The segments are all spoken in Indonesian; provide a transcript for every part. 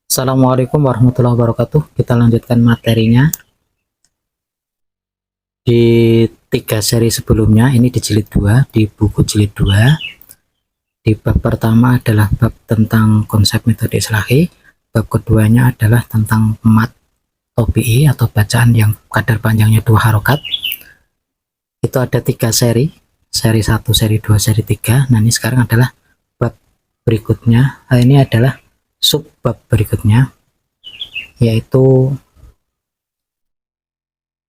Assalamualaikum warahmatullahi wabarakatuh. Kita lanjutkan materinya di 3 seri sebelumnya. Ini di jilid 2, di buku jilid 2. Di bab pertama adalah bab tentang konsep metode islahi. Bab keduanya adalah tentang mat tobi'i atau bacaan yang kadar panjangnya 2 harokat. Itu ada 3 seri, seri 1, seri 2, seri 3. Nah, ini sekarang adalah bab berikutnya. Ini adalah sub bab berikutnya, yaitu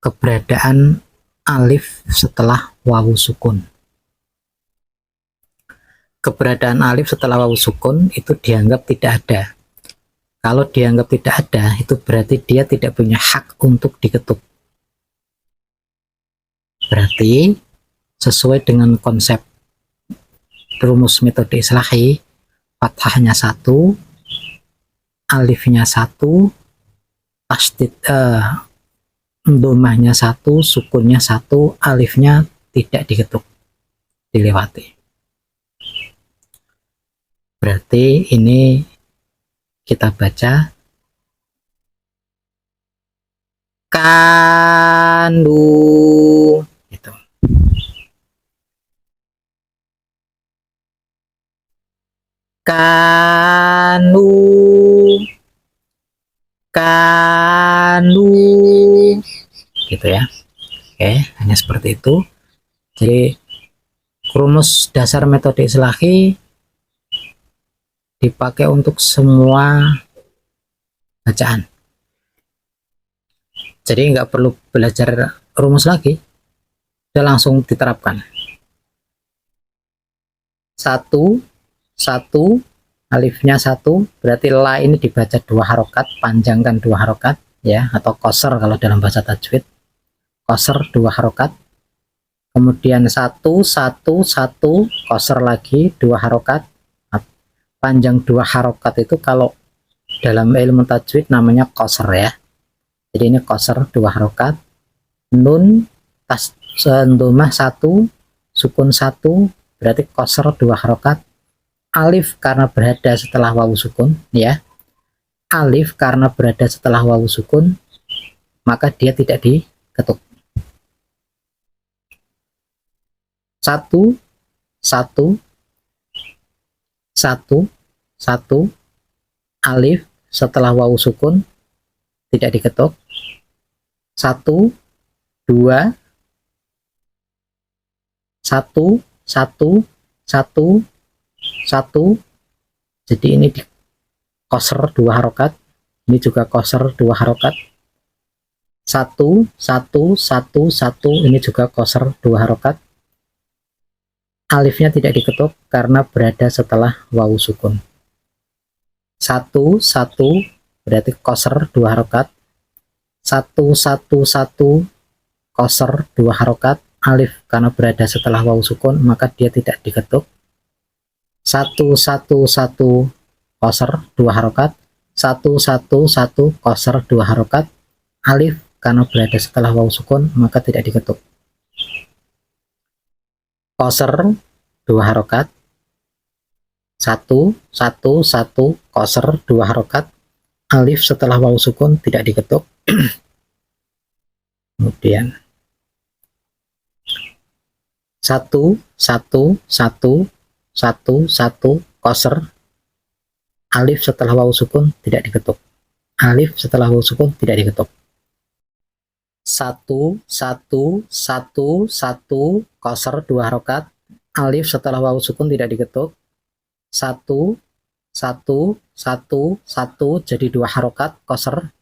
keberadaan alif setelah wawu sukun. Keberadaan alif setelah wawu sukun itu dianggap tidak ada. Kalau dianggap tidak ada, itu berarti dia tidak punya hak untuk diketuk. Berarti sesuai dengan konsep rumus metode islahi, fathahnya 1, alifnya 1, tasdid domahnya 1, sukunnya 1, alifnya tidak diketuk, dilewati. Berarti ini kita baca kandu gitu. Kandu, kandu gitu ya. Oke, hanya seperti itu. Jadi rumus dasar metode islahi dipakai untuk semua bacaan. Jadi nggak perlu belajar rumus lagi, udah langsung diterapkan. 1, 1, alifnya 1, berarti la ini dibaca 2 harokat, panjangkan 2 harokat ya, atau qasr kalau dalam bahasa tajwid, qasr 2 harokat. Kemudian 1, 1, 1, qasr lagi 2 harokat. Panjang 2 harokat itu kalau dalam ilmu tajwid namanya qasr ya. Jadi ini qasr 2 harokat. Nun tas domah 1, sukun 1, berarti qasr 2 harokat. Alif karena berada setelah wawu sukun ya. Alif karena berada setelah wawu sukun, maka dia tidak diketuk. 1, 1, 1, 1, alif setelah wawu sukun tidak diketuk. 1, 2, 1, 1, 1, 1. Jadi ini di qasr 2 harokat, ini juga qasr 2 harokat. 1, 1, 1, 1, ini juga qasr 2 harokat. Alifnya tidak diketuk karena berada setelah wawu sukun. 1, 1, berarti qasr 2 harokat. 1, 1, 1, qasr 2 harokat. Alif karena berada setelah wawu sukun, maka dia tidak diketuk. 1, 1, 1, qasr 2 harokat. 1, 1, 1, qasr 2 harokat. Alif karena berada setelah wawu sukun, maka tidak diketuk. Qasr 2 harokat. 1, 1, 1, qasr 2 harokat. Alif setelah wawu sukun tidak diketuk. Kemudian 1, 1, 1, 1, 1, qasr, alif setelah wawu sukun tidak diketuk. Alif setelah wawu sukun tidak diketuk. 1, 1, 1, 1, qasr 2 harokat. Alif setelah wawu sukun tidak diketuk. 1, 1, 1, 1, jadi 2 harokat, qasr.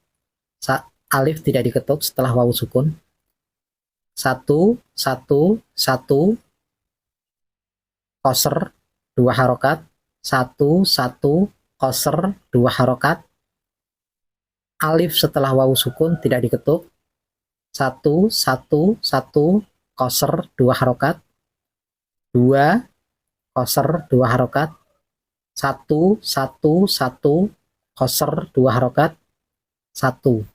Alif tidak diketuk setelah wawu sukun. 1, 1, 1, qasr 2 harokat. 1, 1, qasr 2 harokat. Alif setelah wawu sukun tidak diketuk. 1, 1, 1, qasr 2 harokat. 2, qasr 2 harokat. 1, 1, 1, qasr 2 harokat. 1,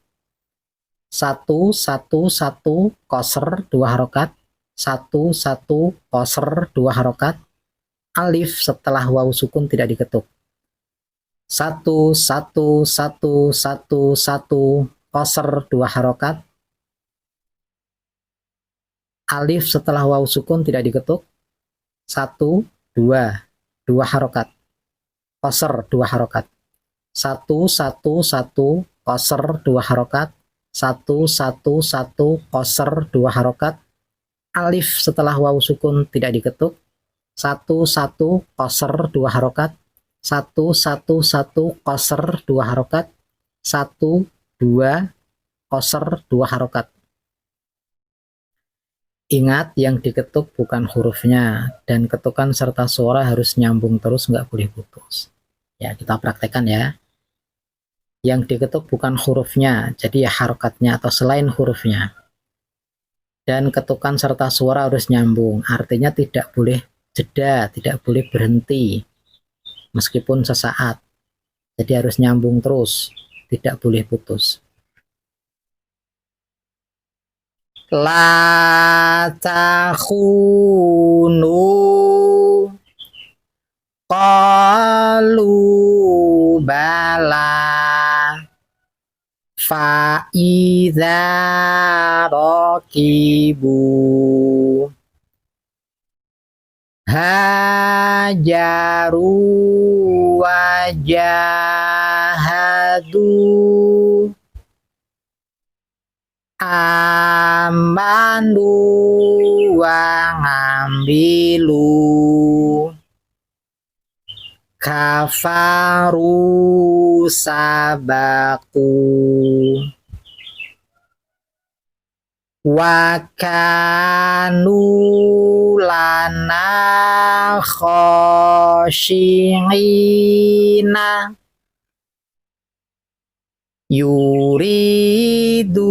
1, 1, 1, qasr 2 harokat. 1, 1, qasr 2 harokat. Alif setelah wawu sukun tidak diketuk. 1 1 1 1 1 qasr 2 harokat. Alif setelah waw sukun tidak diketuk. 1 2 2 harokat. Qasr 2 harokat. 1 1 1 qasr 2 harokat. 1 1 1 qasr 2 harokat. Alif setelah waw sukun tidak diketuk. 1 1 qasr 2 harokat. 1 1 1 qasr 2 harokat. 1 2 qasr 2 harokat. Ingat, yang diketuk bukan hurufnya, dan ketukan serta suara harus nyambung terus, nggak boleh putus. Ya, kita praktekkan ya. Yang diketuk bukan hurufnya, jadi ya harokatnya atau selain hurufnya. Dan ketukan serta suara harus nyambung, artinya tidak boleh jeda, tidak boleh berhenti, meskipun sesaat. Jadi harus nyambung terus, tidak boleh putus. La takhunu qalu bala fa idza raqibu hajaru wajahadu amanu wa ngambilu kafaru sabaku wa kanu lana khoshi'ina yuridu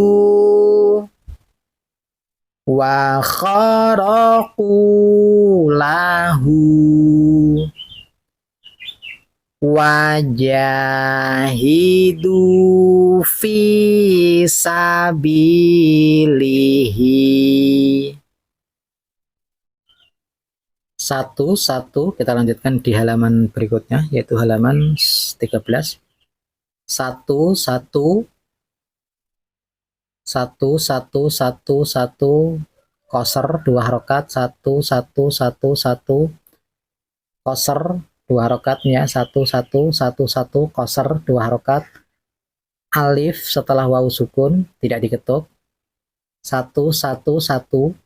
wa kharaqu lahu wajahidu fi sabilihi. Satu, kita lanjutkan di halaman berikutnya, yaitu halaman 13. 1 1 1 1 1 1 qasr 2 harokat. 1 1 1 1 qasr 2 harokatnya. 1 1 1 1 qasr 2 harokat. Alif setelah waw sukun tidak diketuk. 1 1 1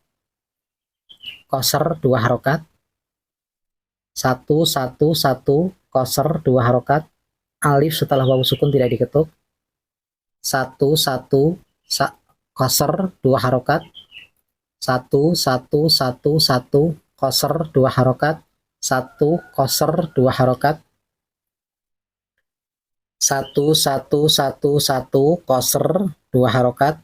qasr 2 harokat. 1 1 1 qasr 2 harokat. Alif setelah waw sukun tidak diketuk. 1 1 qasr 2 harokat. 1 1 1 1 qasr 2 harokat. 1 qasr 2 harokat. 1 1 1 1 qasr 2 harokat.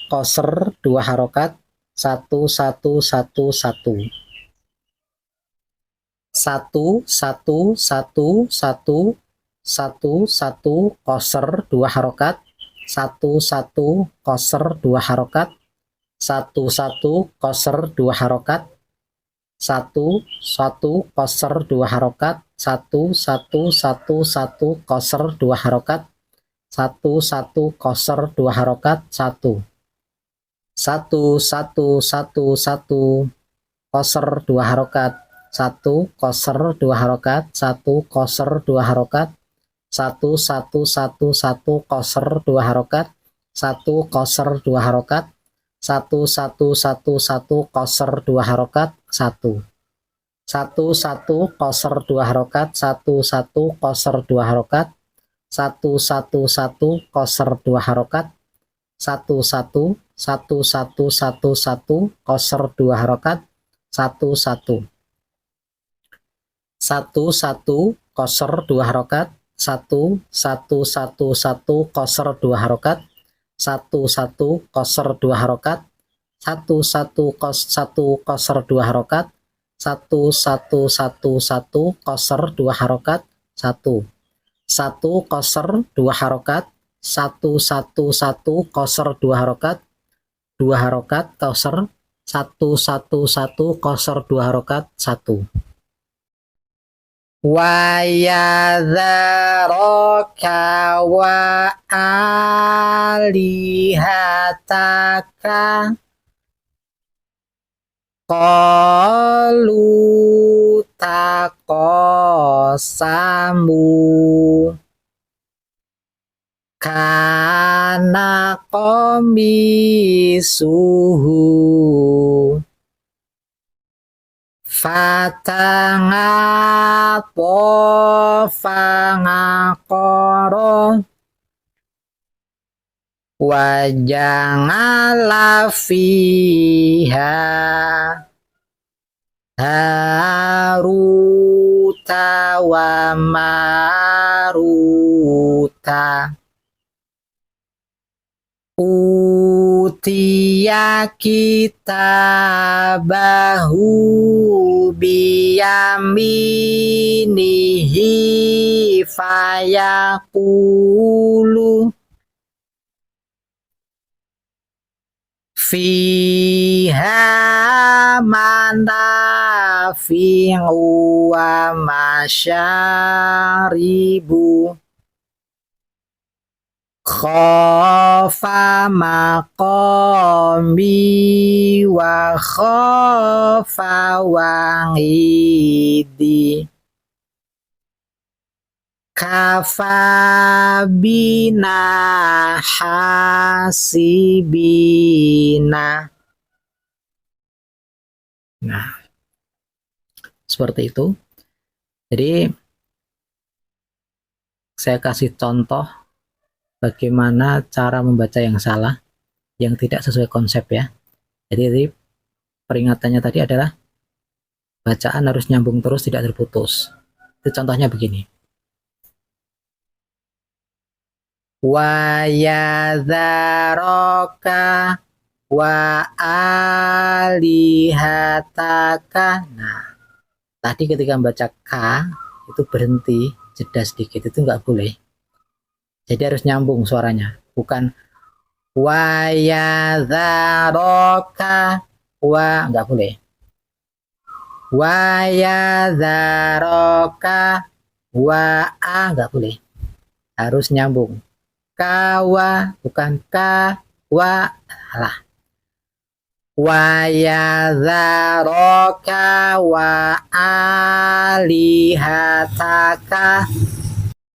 Qasr 2 harokat. 1 1 1 1 1 1 1 1 1 1 qasr 2 harokat. 1 1 qasr 2 harokat. 1 1 qasr 2 harokat. 1 1 qasr 2 harokat. 1 1 1 1 qasr 2 harokat. 1 1 qasr 2 harokat. 1 1 1 1 1 qasr 2 harokat. 1 qasr 2 harokat. 1 qasr 2 harokat. 1 1 1 1 qasr 2 harokat. 1 qasr 2 harokat. 1 1 1 1 qasr 2 harokat. 1 1 1 qasr 2 harokat. 1 1 qasr 2 harokat. 1 1 1 qasr 2 harokat. 1 1 1 1 1 1 qasr 2 harokat. 1 1 1 1 qasr 2 harokat. 1 1 1 1 qasr 2 harokat. 1 1 qasr 2 harokat. 1 1 qasr 2 harokat. 1 1 1 1 qasr 2 harokat. 1 1 qasr 2 harokat. 1 1 1 qasr 2 harokat. 2 harokat qasr. 1 1 1 qasr 2 harokat. 1 wa yadharaka wa alihataka qalu taqasamu kana qamisuhu fatangaqo fangaqoro wajangala fiha haruta wa maruta utiya kitabahu biyaminihi fayaqulu fiha manafi'u wa masyaribu khafa maqami wa khafa wa'idi kafa bina hasibina. Nah, seperti itu. Jadi saya kasih contoh bagaimana cara membaca yang salah, yang tidak sesuai konsep ya. Jadi peringatannya tadi adalah bacaan harus nyambung terus, tidak terputus. Itu contohnya begini. Wa yadharaka wa alihataka. Nah, tadi ketika membaca K itu berhenti, jeda sedikit, itu nggak boleh. Jadi harus nyambung suaranya, bukan wa yadharaka wa, nggak boleh. Wa yadharaka wa a, nggak boleh. Harus nyambung. Kawa bukan kawa lah. Wa yadharaka wa alihataka